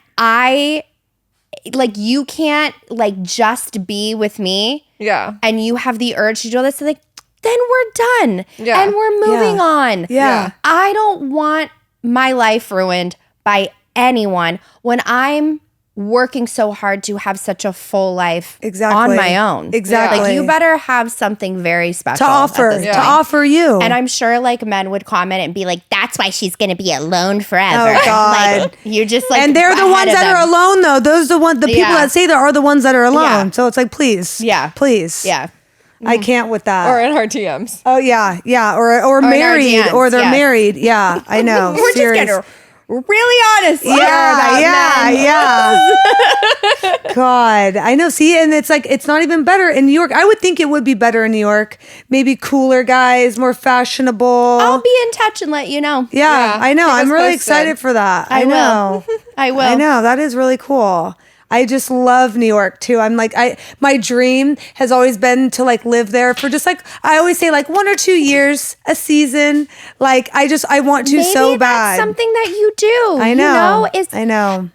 like you can't like just be with me. Yeah. And you have the urge to do this, like, then we're done. Yeah. And we're moving on. Yeah. I don't want my life ruined by anyone when I'm working so hard to have such a full life on my own. Exactly. Like you better have something very special to offer you. And I'm sure like men would comment and be like, that's why she's going to be alone forever. Oh God. Like you're just like, and they're the ones that are alone though. Those are the people that say that are the ones that are alone. Yeah. So it's like, please. Yeah. Please. Yeah. I can't with that. Or in her DMs. Oh yeah. Yeah. Or married. DMs, Or they're married. Yeah. I know. We're just getting really honest. Yeah. God, I know. See, and it's like, it's not even better in New York. I would think it would be better in New York. Maybe cooler guys, more fashionable. I'll be in touch and let you know. Yeah, I know. Keep us I'm really posted. excited for that. I know. I will. I know. That is really cool. I just love New York too. I'm like, my dream has always been to like live there for just like, I always say like 1 or 2 years, a season. Like, I want to so bad. That's something that you do. I know. I know.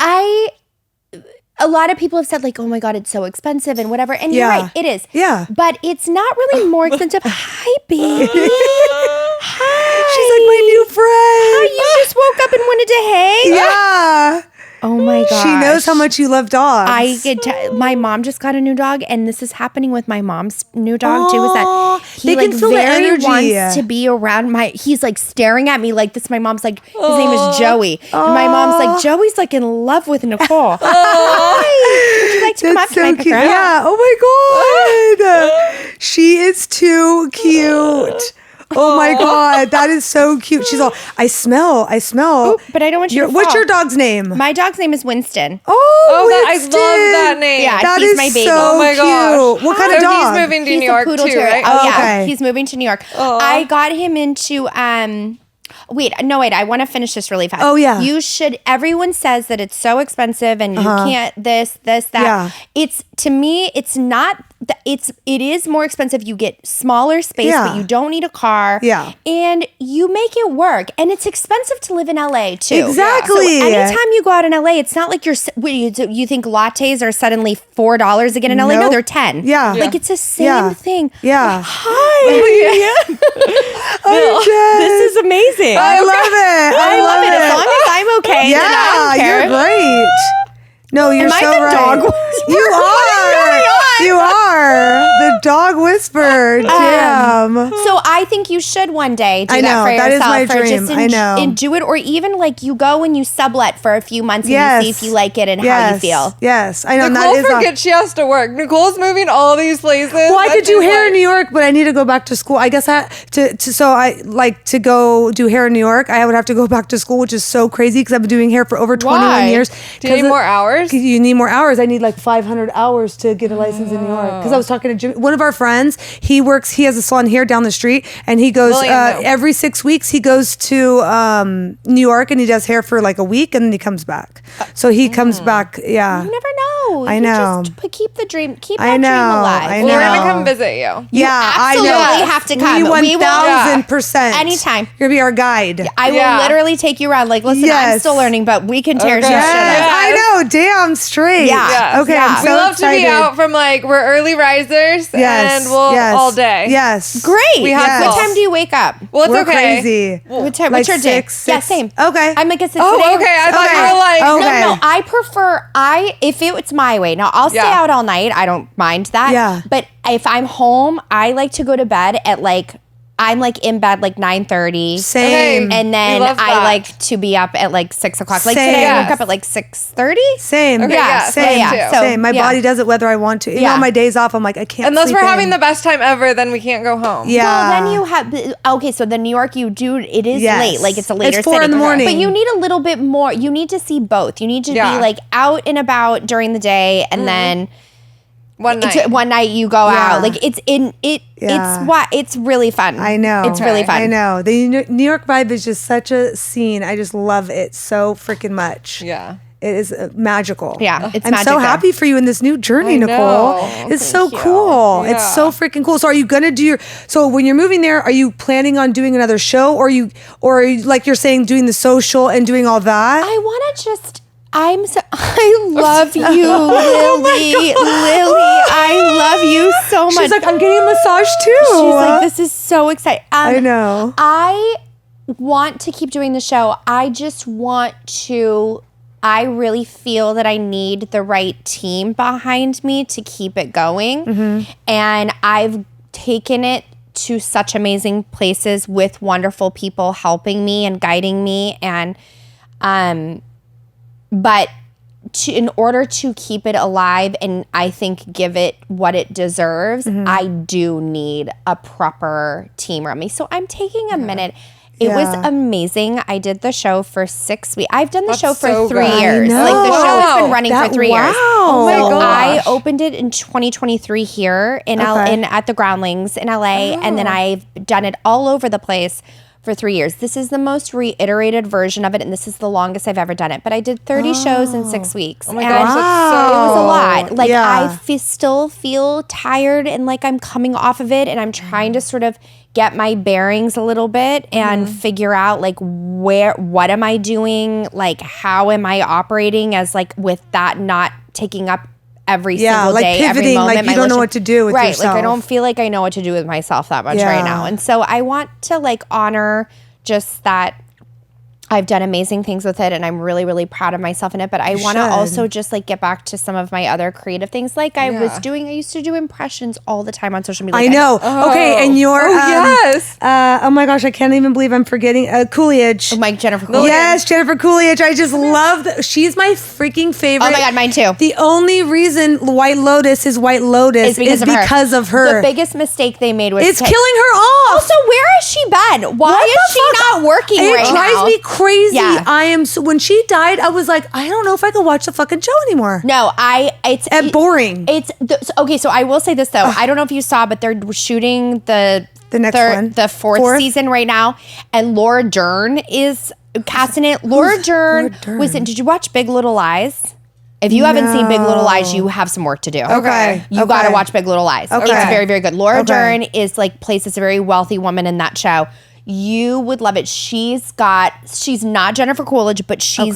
A lot of people have said like, oh my God, it's so expensive and whatever. And you're right, it is. Yeah. But it's not really more expensive. Hi, baby. Hi. She's like my new friend. Hi, you just woke up and wanted to hang? Yeah. Oh my God. She knows how much you love dogs. My mom just got a new dog, and this is happening with my mom's new dog too. Is that they he can feel the very energy. wants to be around he's like staring at me like this. My mom's like, his name is Joey. And my mom's like, Joey's like in love with Nicole. Hi. Would you like to come up? Can I pick her up? Yeah. Oh my God. She is too cute. Oh my God, that is so cute. She's all, I smell. Ooh, but I don't want you to fall. What's your dog's name? My dog's name is Winston. I Winston. love that name. Yeah, That he's is my baby. so Oh my gosh. cute. What kind of So dog? he's moving to He's New a York poodle too, terrier. right? Oh, yeah. Okay. He's moving to New York. I got him into wait, I want to finish this really fast. Oh, yeah. You should, everyone says that it's so expensive and you can't this, that. Yeah. It's, to me, it's not, it is more expensive. You get smaller space, but you don't need a car. Yeah. And you make it work. And it's expensive to live in LA too. Exactly. So anytime you go out in LA, it's not like you think lattes are suddenly $4 again in LA. No, Nope. they're 10. Yeah. Like it's the same thing. Yeah. Hi. This is amazing. I love it. I love it. As long as I'm okay, then I don't care. You're great. No, you're Am I so the right. dog whisperer? You are. You are the dog whisperer. Damn. So I think you should one day do I that know, for that is yourself. my Or dream. just I know. And do it, or even like you go and you sublet for a few months and Yes. you see if you like it and how you feel. Yes, I know. Nicole that is forgets she has to work. Nicole's moving all these places. well, I that could do she's hair like- in New York, but I need to go back to school. I guess so I like to go do hair in New York. I would have to go back to school, which is so crazy because I've been doing hair for over 21 Why? years. Do you need more hours? You need more hours. I need like 500 hours to get a license in New York. Because I was talking to Jimmy, one of our friends. He has a salon here down the street, and he goes William, no. every 6 weeks. He goes to New York and he does hair for like a week, and then he comes back. So he comes back. Yeah, You never know. I You know. Just keep the dream. Keep I that know, dream alive. I Well, we're know. gonna come visit you. yeah. I know. absolutely have to come. We We will- 1000%. Anytime. You're gonna be our guide. I will Yeah. literally take you around. Like, listen, I'm Yes. still learning, but we can tear Okay. some shit Yes, up. I know. Damn straight. Yeah. Yes. Okay. Yeah. I'm so We love excited. to be out from like we're early risers and we'll all day. Yes. Great. We have What calls. time do you wake up? Well, it's We're okay. crazy. What time? Like What's your day? 6, Yeah, 6. same. Okay. I'm like, it's Oh, today. okay. I thought Okay. you were like, Okay. No, I prefer if it's my way. Now I'll stay Yeah. out all night. I don't mind that. Yeah. But if I'm home, I like to go to bed at like I'm like in bed like 9:30. Same. And then We love I that. like to be up at like 6 o'clock. Like Same. today I woke Yes. up at like 6:30. Same. Okay, Yeah, Same. yeah, so, Same. My yeah. body does it whether I want to. Even Yeah. on my days off, I'm like, I can't. Unless sleep we're having in. the best time ever, then we can't go home. Yeah. Well, then you have okay. So the New York, it is Yes. late. Like it's a later. It's 4 city. in the morning. But you need a little bit more. You need to see both. You need to Yeah. be like out and about during the day, and then One night. One night you go out. Like it's it's really fun. I know. It's really fun. I know. The New York vibe is just such a scene. I just love it so freaking much. Yeah. It is magical. Yeah, it's I'm magic so there. happy for you in this new journey, I Nicole. know. It's so you. cool. Yeah. It's so freaking cool. So are you gonna do so when you're moving there, are you planning on doing another show or are you like you're saying doing the social and doing all that? I want to just. I love you, Lily. Lily, I love you so much. She's like, I'm getting a massage too. She's like, this is so exciting. I know. I want to keep doing the show. I just want to. I really feel that I need the right team behind me to keep it going. And I've taken it to such amazing places with wonderful people helping me and guiding me. And, but in order to keep it alive and I think give it what it deserves, I do need a proper team around me. So I'm taking a minute. It was amazing. I did the show for 6 weeks. I've done the show for so 3 good. years. I Like the know. show has been running for 3 years. Oh my So I gosh. opened it in 2023 here in at the Groundlings in LA, and then I've done it all over the place for 3 years. This is the most reiterated version of it, and this is the longest I've ever done it. But I did 30 shows in 6 weeks. Oh my and gosh, that's so... it was a lot. Like Yeah. still feel tired and like I'm coming off of it, and I'm trying to sort of get my bearings a little bit and figure out like what am I doing? Like how am I operating as like with that not taking up every single like day, every pivoting, moment. like my you don't know list- what to do with right, yourself. like I don't feel like I know what to do with myself that much Yeah. right now. And so I want to like honor just that I've done amazing things with it and I'm really, really proud of myself in it. But I want to should. also just like get back to some of my other creative things. Like I used to do impressions all the time on social media. I Like, know. Okay, and your yes. oh my gosh, I can't even believe I'm forgetting Coolidge. Like Jennifer Coolidge. Yes, Jennifer Coolidge. I just love she's my freaking favorite. Oh my God, mine too. The only reason White Lotus is White Lotus is because of her. The biggest mistake they made was It's killing her off. Also, where has she been? Why What is the she fuck? not working It right drives now? me crazy. Yeah. I am so, when she died, I was like, I don't know if I could watch the fucking show anymore. No, it's boring. Okay, so I will say this though. I don't know if you saw, but they're shooting the next one. the fourth season right now, and Laura Dern is casting it. Laura Dern was in. Did you watch Big Little Lies? If you haven't seen Big Little Lies, you have some work to do. Okay. You got to watch Big Little Lies. Okay. It's very, very good. Laura Okay. Dern is like plays this very wealthy woman in that show. You would love it. She's not Jennifer Coolidge, but she's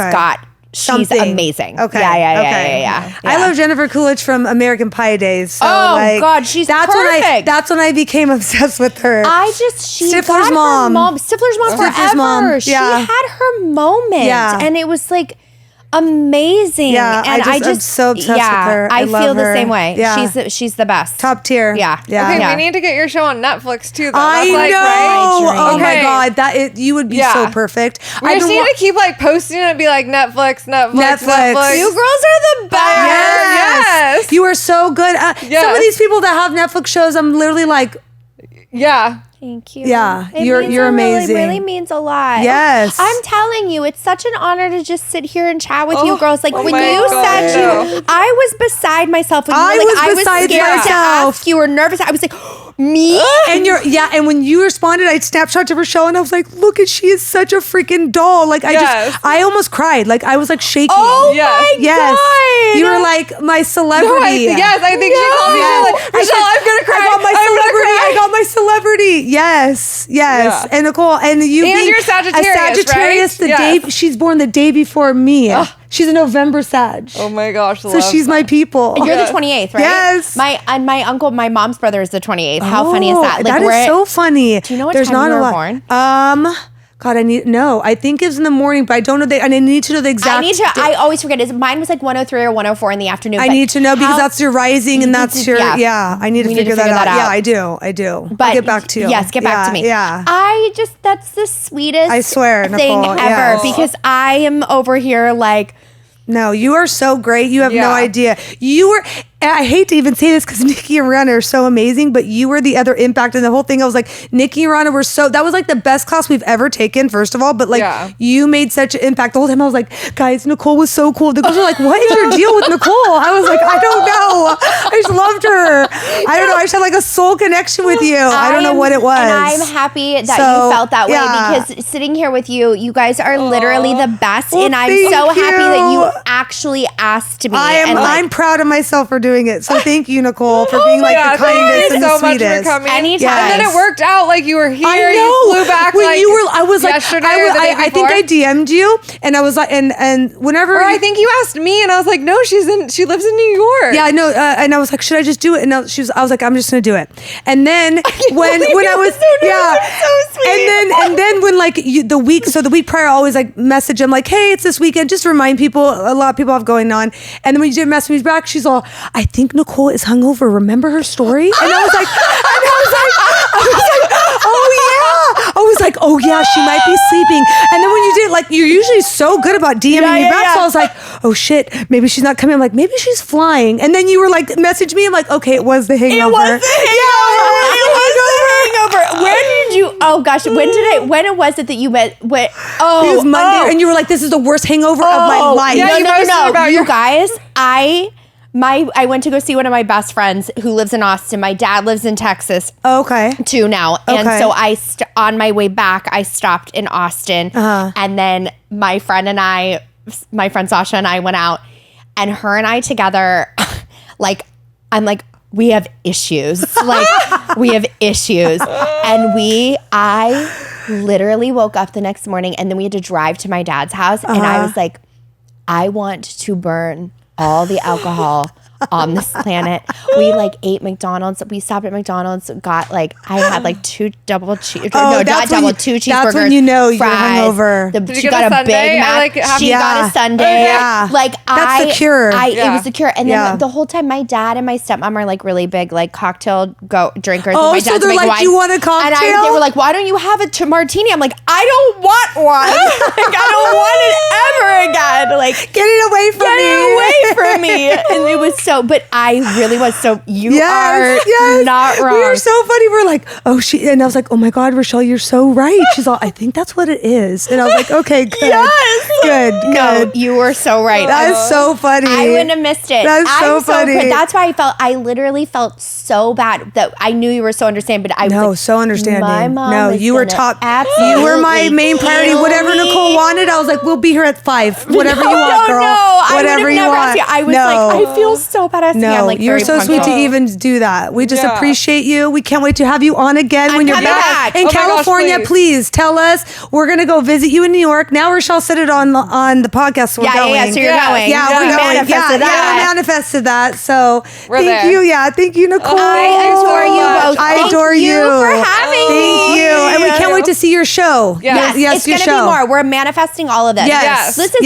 Something. amazing. Okay. Yeah. I love Jennifer Coolidge from American Pie days. So God, she's perfect. That's when I became obsessed with her. She Stifler's got mom. her mom. Stifler's mom Stifler's forever. mom. She Yeah. had her moment. Yeah. And it was like amazing. Yeah, and I'm so obsessed with her. I I love feel the her. same way. Yeah. She's the best. Top tier. Yeah. Yeah. Okay, Yeah. we need to get your show on Netflix too. Though. I That's like, know. right? Oh my Okay. God, you would be Yeah. so perfect. We just need to keep like posting it and be like Netflix. Netflix. You girls are the best. Yes. You are so good. Some Yes. of these people that have Netflix shows, I'm literally like, Yeah. Thank you. Yeah, It you're means amazing. It really means a lot. Yes. I'm telling you, it's such an honor to just sit here and chat with you girls. Like when my you God. said I was beside myself. When you I were like, was I beside was scared to myself. ask. You were nervous. I was like, me? and and when you responded, I snapshot of her show and I was like, look she is such a freaking doll. Like Yes. I almost cried. Like I was like shaking. Oh Yes. my yes. God. You were like my No, celebrity. I think she called me. She was like, Michelle, I'm gonna cry. I got my I'm gonna celebrity. cry. I got my celebrity. Yes. Yeah. And Nicole, and you And being you're Sagittarius, a Sagittarius right? the Yes. day she's born the day before me. She's a November Sag. Oh my gosh. So she's my people. You're the 28th, right? Yes. My uncle, my mom's brother is the 28th. How funny is that? That is so funny. Do you know what There's time not you a were lot. born? God, I think it's in the morning, but I don't know. And I need to know the exact. I always forget. Mine was like 103 or 104 in the afternoon. I but need to know because how- that's your rising and that's your. Yeah. Yeah, I need to We need to figure that figure out. that Yeah, out. I do. But I'll get back to you. Yes, get back to me. Yeah. That's the sweetest I swear, thing Nicole, ever yes. because I am over here like, No, you are so great. You have no Yeah. idea. And I hate to even say this because Nikki and Rihanna are so amazing, but you were the other impact in the whole thing. I was like, Nikki and Rihanna were that was like the best class we've ever taken, first of all. But like, you made such an impact the whole time. I was like, guys, Nicole was so cool. The girls were like, what is your deal with Nicole? I was like, I don't know. I just loved her. I don't know. I just had like a soul connection with you. I don't know what it was. And I'm happy that you felt that way because sitting here with you, you guys are literally the best. Well, and I'm so happy that you actually asked me. I'm proud of myself for doing it. So thank you, Nicole, for being like the kindest and the sweetest. Much for coming. Anytime. And then it worked out. Like you were here. I know. You flew back. When like you were, I was like, yesterday or the day I think I DM'd you, and I was like, and whenever. Or I think you asked me, and I was like, no, she lives in New York. Yeah, I know. And I was like, should I just do it? And I was like, I'm just gonna do it. And then when I was so sweet. And then when like the week prior, I always like message him like, hey, it's this weekend. Just remind people. A lot of people have going on. And then when you did message me back, she's all, I think Nicole is hungover. Remember her story? And I was like, oh yeah, she might be sleeping. And then when you did, like, you're usually so good about DMing me back. So I was like, oh shit, maybe she's not coming. I'm like, maybe she's flying. And then you were like, message me. I'm like, okay, it was the hangover. It was the hangover. When did you? Oh gosh, when was it that you met? It was Monday, and you were like, this is the worst hangover of my life. Yeah, no. You guys, I went to go see one of my best friends who lives in Austin. My dad lives in Texas. Okay. Too now. And so on my way back, I stopped in Austin. And then my friend Sasha and I went out, and her and I together, like, I'm like, we have issues. Like, we have issues. And I literally woke up the next morning, and then we had to drive to my dad's house. And I was like, I want to burn all the alcohol on this planet. We like ate McDonald's. We stopped at McDonald's. Got like, I had like two double cheeseburgers. That's when you know you're hungover. She got a Big Mac. She got a sundae. Like that's the cure. It was the cure. And then the whole time, my dad and my stepmom are like really big like cocktail drinkers. Oh, my so dad's they're like, wine. you want a cocktail? And they were like, why don't you have a martini? I'm like, I don't want one. Like, I don't want it ever again. Like, get it away from me. And it was so, but I really was so, you are not wrong. We were so funny. We're like, and I was like, oh my God, Rochelle, you're so right. She's all, I think that's what it is. And I was like, okay, good. Good. No, you were so right. That is so funny. I wouldn't have missed it. That's so funny. That's why I literally felt so bad that I knew you were so understanding, but I was like, so understanding. My mom no, you were top. Absolutely. You were my main priority. Whatever Nicole wanted, I was like, we'll be here at 5. Whatever you want, girl. Whatever you want. I was like, I feel so bad asking. No, I'm like, you're so sweet to even do that. We just appreciate you. We can't wait to have you on again when you're back in California. Please tell us. We're gonna go visit you in New York. Now Rochelle said it on the podcast. So we're going. Yeah. So you're going. Yeah, we're going. We manifested that. So thank you. Yeah, thank you, Nicole. I adore you both. I adore you for having me. Thank you, and we can't wait to see your show. Yes, it's gonna be more. We're manifesting all of this. Yes. Listen,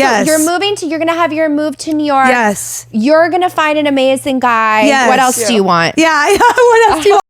so you're gonna have your move to New York. Yes. You're gonna find an amazing guy. Yes. What else do you want? Yeah. What else do you want?